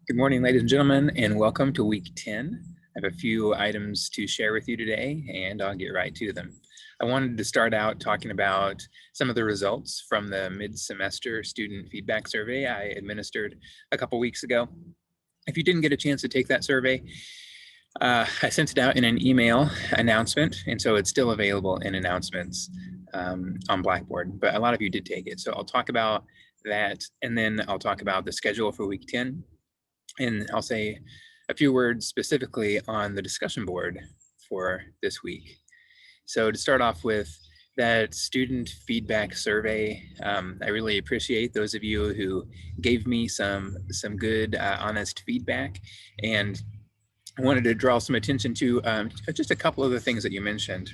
Good morning, ladies and gentlemen, and welcome to week 10. I have a few items to share with you today, and I'll get right to them. I wanted to start out talking about some of the results from the mid-semester student feedback survey I administered a couple weeks ago. If you didn't get a chance to take that survey, I sent it out in an email announcement, and so it's still available in announcements on Blackboard, but a lot of you did take it. So I'll talk about that, and then I'll talk about the schedule for week 10. And I'll say a few words specifically on the discussion board for this week. So to start off with that student feedback survey, I really appreciate those of you who gave me some good, honest feedback. And I wanted to draw some attention to just a couple of the things that you mentioned.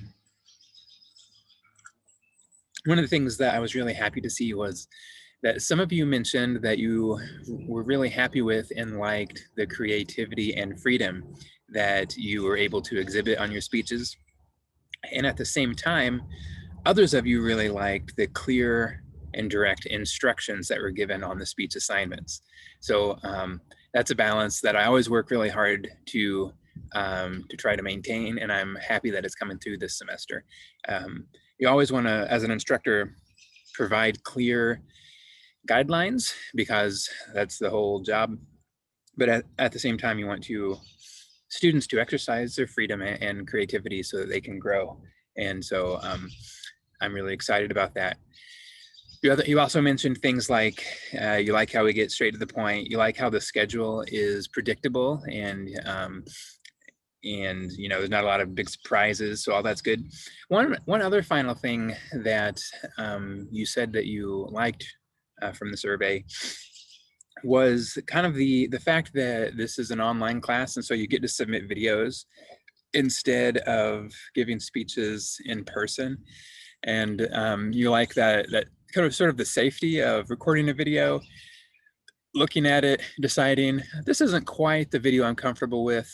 One of the things that I was really happy to see was that some of you mentioned that you were really happy with and liked the creativity and freedom that you were able to exhibit on your speeches. And at the same time, others of you really liked the clear and direct instructions that were given on the speech assignments. So that's a balance that I always work really hard to try to maintain, and I'm happy that it's coming through this semester. You always want to, as an instructor, provide clear guidelines because that's the whole job. But at the same time, you want students to exercise their freedom and creativity so that they can grow. And so I'm really excited about that. You also mentioned things like you like how we get straight to the point. You like how the schedule is predictable and you know, there's not a lot of big surprises, so all that's good. One other final thing that you said that you liked from the survey was kind of the fact that this is an online class, and so you get to submit videos instead of giving speeches in person. And you like that kind of sort of the safety of recording a video, looking at it, deciding this isn't quite the video I'm comfortable with,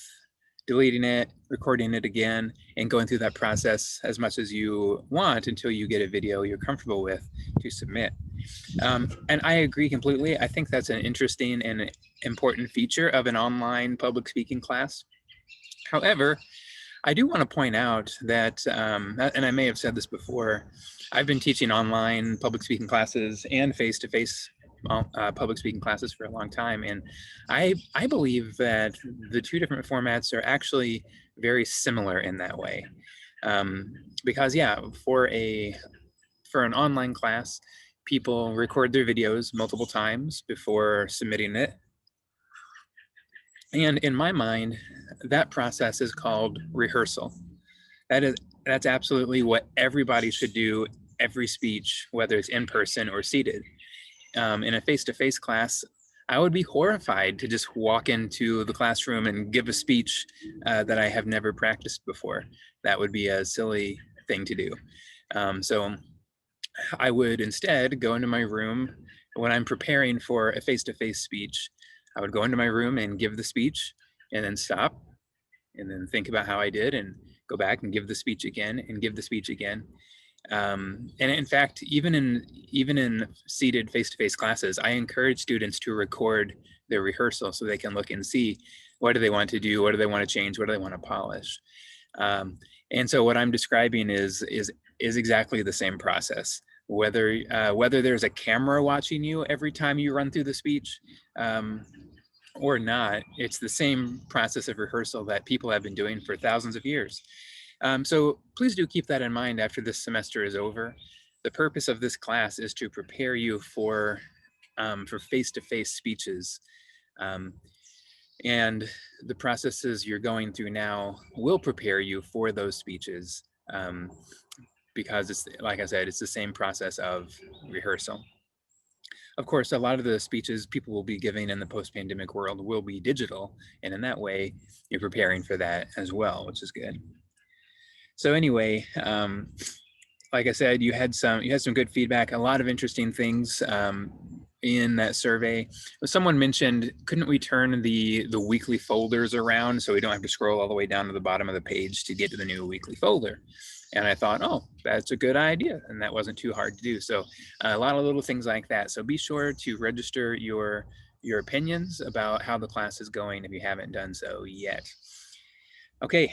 deleting it, recording it again, and going through that process as much as you want until you get a video you're comfortable with to submit. And I agree completely. I think that's an interesting and important feature of an online public speaking class. However, I do want to point out that, and I may have said this before, I've been teaching online public speaking classes and face-to-face public speaking classes for a long time, and I believe that the two different formats are actually very similar in that way. Because yeah, for an online class, people record their videos multiple times before submitting it. And in my mind, that process is called rehearsal. That's absolutely what everybody should do every speech, whether it's in person or seated. In a face-to-face class, I would be horrified to just walk into the classroom and give a speech that I have never practiced before. That would be a silly thing to do. So I would instead go into my room when I'm preparing for a face-to-face speech. I would go into my room and give the speech and then stop and then think about how I did and go back and give the speech again and give the speech again. And in fact, even in seated face-to-face classes, I encourage students to record their rehearsal so they can look and see what do they want to do, what do they want to change, what do they want to polish. And so what I'm describing is exactly the same process. Whether there's a camera watching you every time you run through the speech or not, it's the same process of rehearsal that people have been doing for thousands of years. So please do keep that in mind after this semester is over. The purpose of this class is to prepare you for face-to-face speeches. And the processes you're going through now will prepare you for those speeches because it's, like I said, it's the same process of rehearsal. Of course, a lot of the speeches people will be giving in the post-pandemic world will be digital, and in that way, you're preparing for that as well, which is good. So anyway, like I said, you had some good feedback, a lot of interesting things in that survey. Someone mentioned, couldn't we turn the weekly folders around so we don't have to scroll all the way down to the bottom of the page to get to the new weekly folder? And I thought, oh, that's a good idea. And that wasn't too hard to do. So a lot of little things like that. So be sure to register your your opinions about how the class is going if you haven't done so yet. Okay,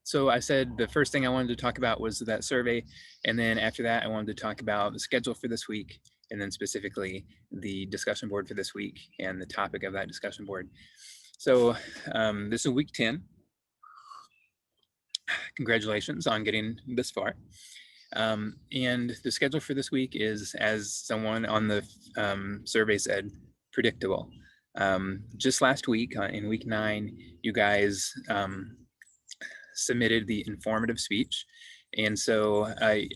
so I said the first thing I wanted to talk about was that survey, and then after that I wanted to talk about the schedule for this week, and then specifically the discussion board for this week and the topic of that discussion board. So this is week 10. Congratulations on getting this far. And the schedule for this week is, as someone on the survey said, predictable. Just last week, in week 9, you guys submitted the informative speech. And so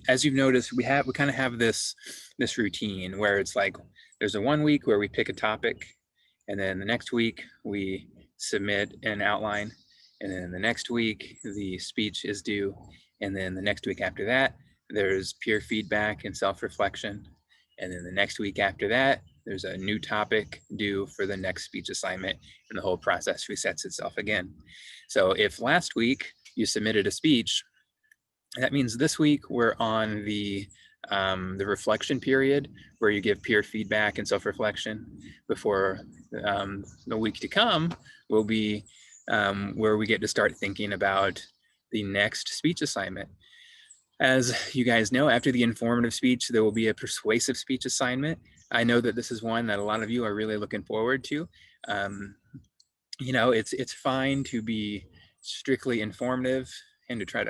as you've noticed, we kind of have this routine where it's like there's a 1 week where we pick a topic, and then the next week we submit an outline, and then the next week the speech is due, and then the next week after that there's peer feedback and self-reflection, and then the next week after that there's a new topic due for the next speech assignment, and the whole process resets itself again. So if last week you submitted a speech, that means this week we're on the reflection period where you give peer feedback and self-reflection, before the week to come will be where we get to start thinking about the next speech assignment. As you guys know, after the informative speech, there will be a persuasive speech assignment. I know that this is one that a lot of you are really looking forward to. You know, it's fine to be strictly informative and to try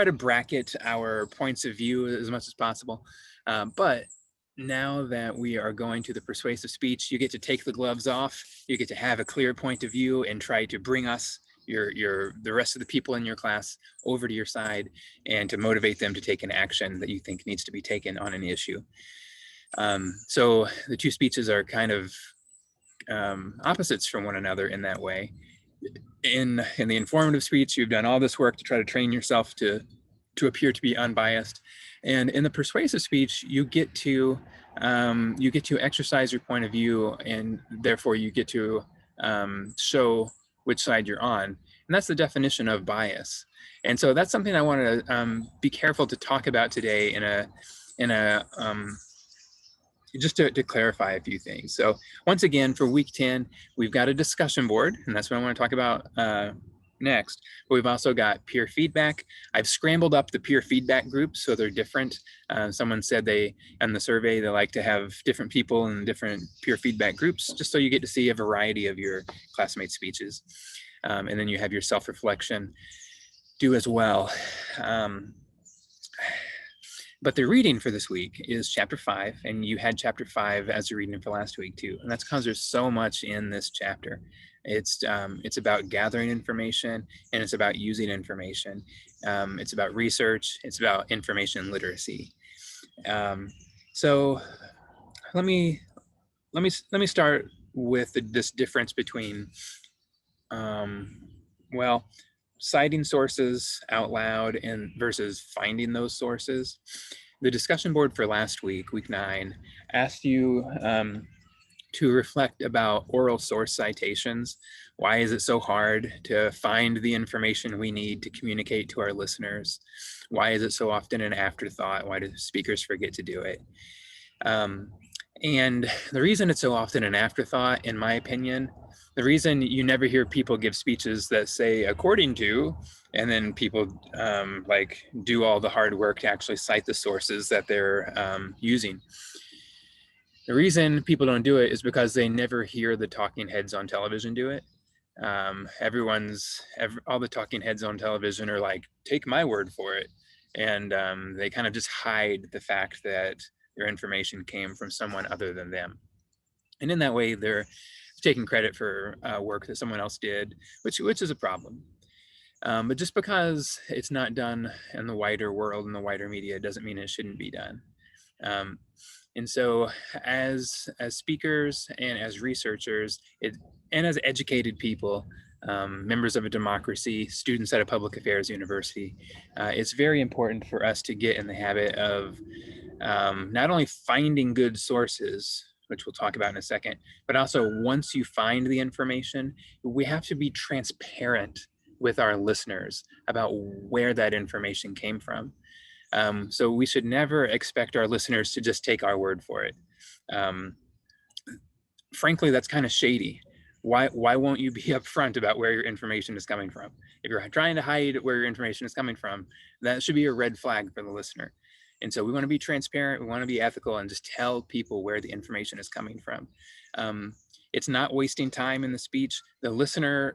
to bracket our points of view as much as possible. But now that we are going to the persuasive speech, you get to take the gloves off. You get to have a clear point of view and try to bring us, the rest of the people in your class, over to your side, and to motivate them to take an action that you think needs to be taken on an issue. So the two speeches are kind of opposites from one another in that way. In the informative speech, you've done all this work to try to train yourself to appear to be unbiased, and in the persuasive speech, you get to exercise your point of view, and therefore you get to show which side you're on, and that's the definition of bias. And so that's something I want to be careful to talk about today just to clarify a few things. So once again, for week 10, we've got a discussion board, and that's what I want to talk about next. But we've also got peer feedback. I've scrambled up the peer feedback groups so they're different. Someone said on the survey, they like to have different people in different peer feedback groups, just so you get to see a variety of your classmates' speeches. And then you have your self-reflection due as well. But the reading for this week is chapter 5, and you had chapter 5 as a reading for last week too. And that's because there's so much in this chapter. It's about gathering information, and it's about using information. It's about research. It's about information literacy. So let me start with this difference between citing sources out loud and versus finding those sources. The discussion board for last week, week 9, asked you to reflect about oral source citations. Why is it so hard to find the information we need to communicate to our listeners? Why is it so often an afterthought? Why do speakers forget to do it? And the reason it's so often an afterthought, in my opinion, the reason you never hear people give speeches that say according to, and then people do all the hard work to actually cite the sources that they're using. The reason people don't do it is because they never hear the talking heads on television do it. All the talking heads on television are like, take my word for it. And they kind of just hide the fact that their information came from someone other than them. And in that way, they're taking credit for work that someone else did, which is a problem. But just because it's not done in the wider world, in the wider media, doesn't mean it shouldn't be done. And so as speakers and as researchers, and as educated people, members of a democracy, students at a public affairs university, it's very important for us to get in the habit of not only finding good sources, which we'll talk about in a second, but also once you find the information, we have to be transparent with our listeners about where that information came from. So we should never expect our listeners to just take our word for it. frankly, that's kind of shady. Why won't you be upfront about where your information is coming from? If you're trying to hide where your information is coming from, that should be a red flag for the listener. And so we want to be transparent, we want to be ethical, and just tell people where the information is coming from. It's not wasting time in the speech. The listener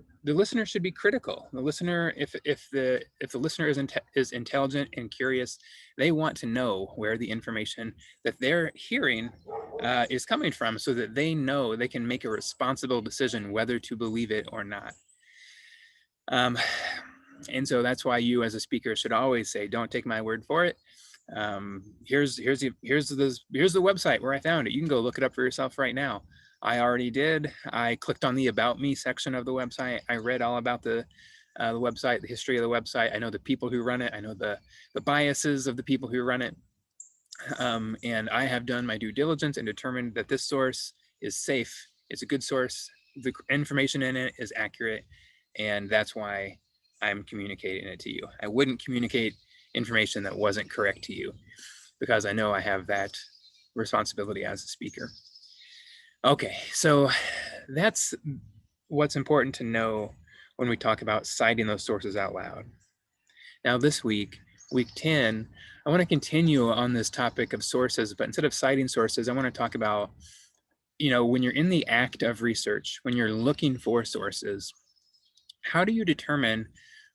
should be critical. The listener, if the listener is intelligent and curious, they want to know where the information that they're hearing is coming from, so that they know they can make a responsible decision whether to believe it or not. And so that's why you as a speaker should always say, don't take my word for it. Here's the website where I found it. You can go look it up for yourself right now. I already did. I clicked on the About Me section of the website. I read all about the website, the history of the website. I know the people who run it. I know the biases of the people who run it. And I have done my due diligence and determined that this source is safe. It's a good source. The information in it is accurate. And that's why I'm communicating it to you. I wouldn't communicate information that wasn't correct to you, because I know I have that responsibility as a speaker. Okay, so that's what's important to know when we talk about citing those sources out loud. Now this week, week 10, I want to continue on this topic of sources, but instead of citing sources, I want to talk about, when you're in the act of research, when you're looking for sources, how do you determine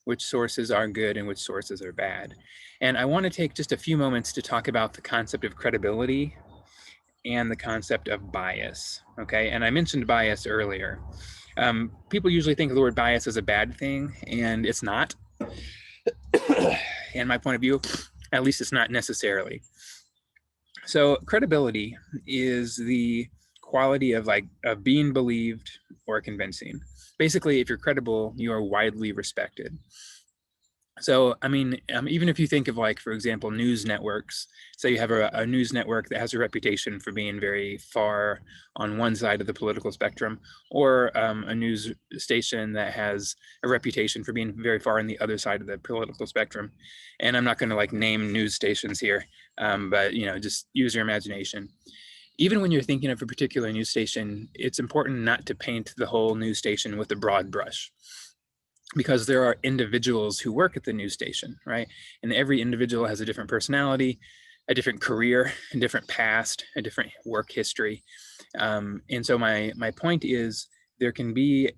which sources are good and which sources are bad? And I want to take just a few moments to talk about the concept of credibility and the concept of bias, okay? And I mentioned bias earlier. People usually think of the word bias as a bad thing, and it's not. In my point of view, at least it's not necessarily. So credibility is the quality of being believed or convincing. Basically, if you're credible, you are widely respected. So, I mean, even if you think of, for example, news networks, say you have a news network that has a reputation for being very far on one side of the political spectrum, or a news station that has a reputation for being very far on the other side of the political spectrum. And I'm not going to name news stations here, but, just use your imagination. Even when you're thinking of a particular news station, it's important not to paint the whole news station with a broad brush, because there are individuals who work at the news station, right? And every individual has a different personality, a different career, a different past, a different work history. And so my point is, there can be,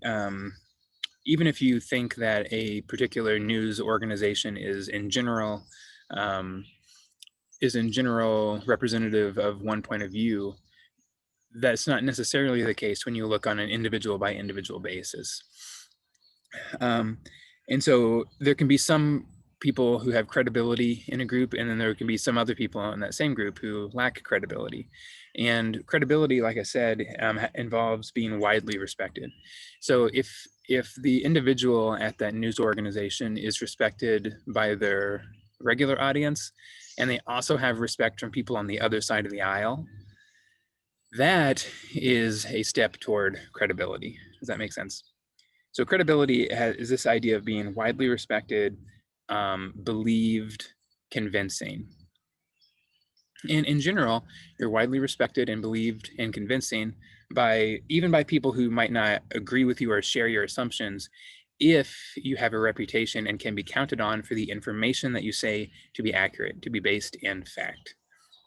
even if you think that a particular news organization is in general representative of one point of view, that's not necessarily the case when you look on an individual by individual basis. And so there can be some people who have credibility in a group, and then there can be some other people in that same group who lack credibility. And credibility, like I said, involves being widely respected. So if the individual at that news organization is respected by their regular audience, and they also have respect from people on the other side of the aisle, that is a step toward credibility. Does that make sense? So credibility is this idea of being widely respected, believed, convincing. And in general, you're widely respected and believed and convincing even by people who might not agree with you or share your assumptions, if you have a reputation and can be counted on for the information that you say to be accurate, to be based in fact.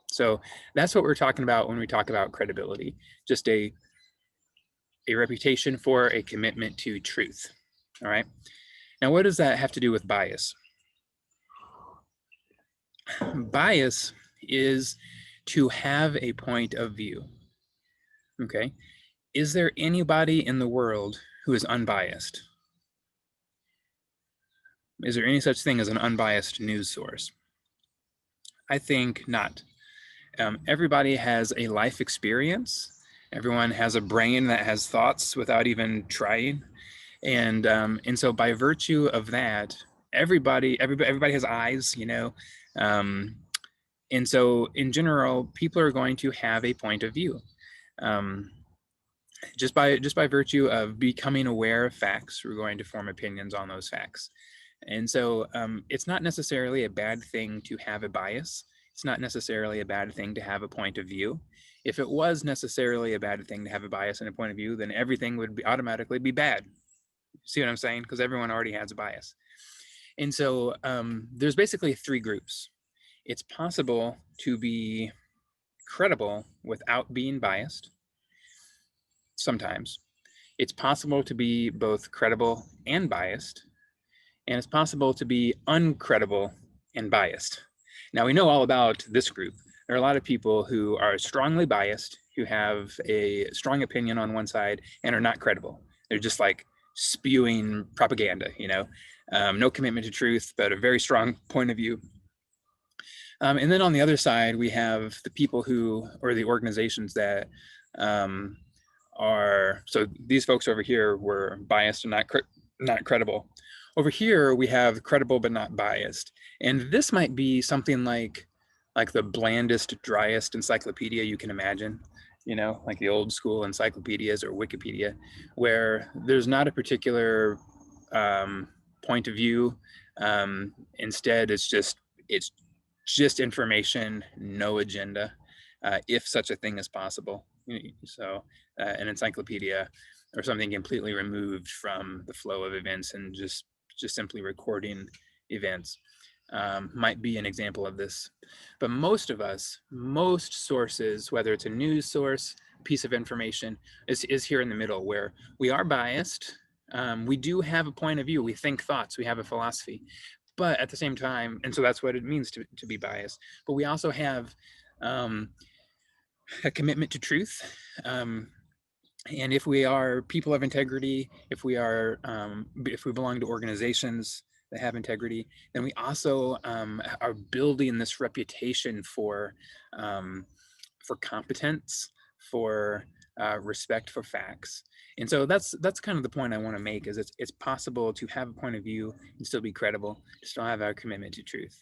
So that's what we're talking about when we talk about credibility, just a reputation for a commitment to truth. All right. Now, what does that have to do with bias? Bias is to have a point of view. Okay. Is there anybody in the world who is unbiased? Is there any such thing as an unbiased news source? I think not. Everybody has a life experience. Everyone has a brain that has thoughts without even trying. And so by virtue of that, everybody has eyes, and so in general, people are going to have a point of view. Just by virtue of becoming aware of facts, we're going to form opinions on those facts. And so it's not necessarily a bad thing to have a bias. It's not necessarily a bad thing to have a point of view. If it was necessarily a bad thing to have a bias and a point of view, then everything would automatically be bad. See what I'm saying? Because everyone already has a bias. And so there's basically three groups. It's possible to be credible without being biased. Sometimes. It's possible to be both credible and biased. And it's possible to be uncredible and biased. Now, we know all about this group. There are a lot of people who are strongly biased, who have a strong opinion on one side and are not credible. They're just like spewing propaganda, you know, no commitment to truth, but a very strong point of view. And then on the other side, we have the people who, or the organizations that so these folks over here were biased and not credible. Over here, we have credible but not biased. And this might be something like the blandest, driest encyclopedia you can imagine, you know, like the old school encyclopedias or Wikipedia, where there's not a particular point of view. Instead, it's just information, no agenda, if such a thing is possible. So an encyclopedia or something completely removed from the flow of events and just simply recording events might be an example of this. But most sources, whether it's a news source, piece of information, is here in the middle, where we are biased. We do have a point of view. We think thoughts. We have a philosophy. But at the same time, and so that's what it means to be biased. But we also have a commitment to truth. And if we are people of integrity, if we belong to organizations that have integrity, then we also are building this reputation for competence, for respect for facts. And so that's kind of the point I want to make, is it's possible to have a point of view and still be credible, still have our commitment to truth.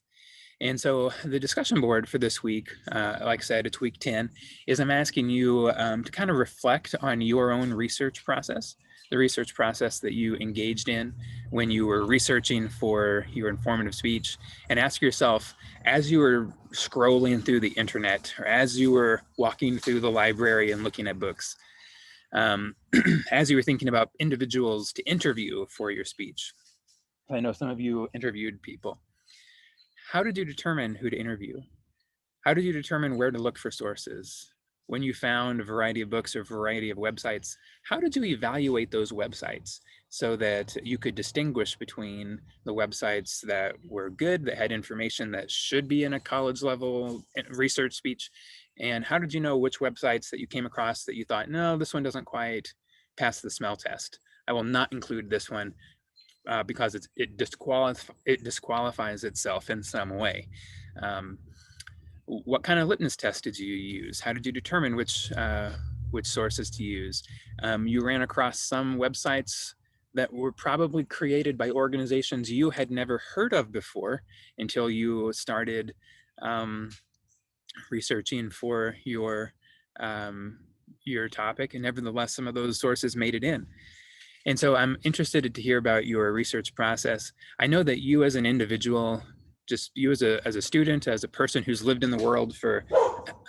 And so the discussion board for this week, like I said, it's week 10, is I'm asking you to kind of reflect on your own research process, the research process that you engaged in when you were researching for your informative speech, and ask yourself, as you were scrolling through the internet, or as you were walking through the library and looking at books, as you were thinking about individuals to interview for your speech. I know some of you interviewed people. How did you determine who to interview? How did you determine where to look for sources? When you found a variety of books or a variety of websites, how did you evaluate those websites so that you could distinguish between the websites that were good, that had information that should be in a college level research speech? And how did you know which websites that you came across that you thought, no, this one doesn't quite pass the smell test. I will not include this one because it disqualifies itself in some way. What kind of litmus test did you use? How did you determine which sources to use? You ran across some websites that were probably created by organizations you had never heard of before until you started researching for your topic, and nevertheless, some of those sources made it in. And so I'm interested to hear about your research process. I know that you as an individual, just you as a student, as a person who's lived in the world for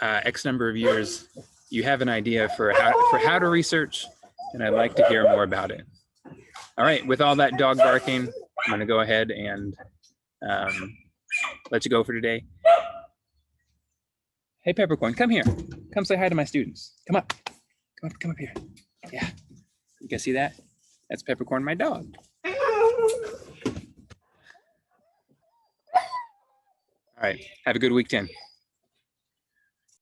X number of years, you have an idea for how to research, and I'd like to hear more about it. All right, with all that dog barking, I'm gonna go ahead and let you go for today. Hey, Peppercorn, come here. Come say hi to my students. Come up here. Yeah, you guys see that? That's Peppercorn, my dog. All right, have a good week 10.